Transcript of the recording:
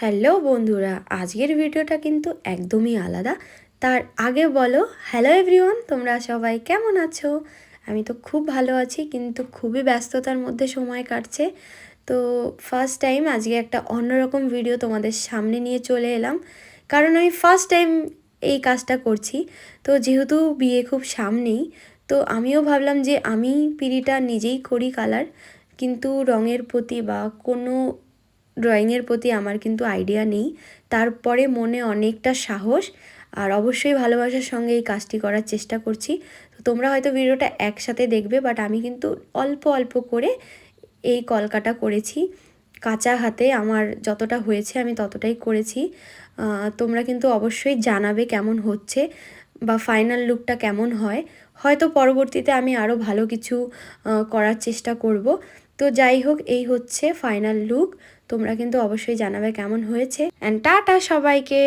Hello বন্ধুরা, আজকের ভিডিওটা কিন্তু একদমই আলাদা। তার আগে বলো হ্যালো এভরিওয়ান, তোমরা সবাই কেমন আছো? আমি তো খুব ভালো আছি, কিন্তু খুবই ব্যস্ততার মধ্যে সময় কাটছে। তো ফার্স্ট টাইম আজকে একটা অন্যরকম ভিডিও তোমাদের সামনে নিয়ে চলে এলাম, কারণ আমি ফার্স্ট টাইম এই কাজটা করছি। তো যেহেতু বিয়ে খুব সামনেই, তো আমিও ভাবলাম যে আমি পিঁড়িটা নিজেই করি কালার, কিন্তু রঙের প্রতি বা কোনো ড্রয়িংয়ের প্রতি আমার কিন্তু আইডিয়া নেই। তারপরে মনে অনেকটা সাহস আর অবশ্যই ভালোবাসার সঙ্গে এই কাজটি করার চেষ্টা করছি। তো তোমরা হয়তো ভিডিওটা একসাথে দেখবে, বাট আমি কিন্তু অল্প অল্প করে এই কলকাটা করেছি। কাঁচা হাতে আমার যতটা হয়েছে আমি ততটাই করেছি। তোমরা কিন্তু অবশ্যই জানাবে কেমন হচ্ছে বা ফাইনাল লুকটা কেমন হয়। হয়তো পরবর্তীতে আমি আরও ভালো কিছু করার চেষ্টা করব। তো যাই হোক, এই হচ্ছে ফাইনাল লুক। তোমরা কিন্তু অবশ্যই জানাবে কেমন হয়েছে। অ্যান্ড টাটা সবাইকে।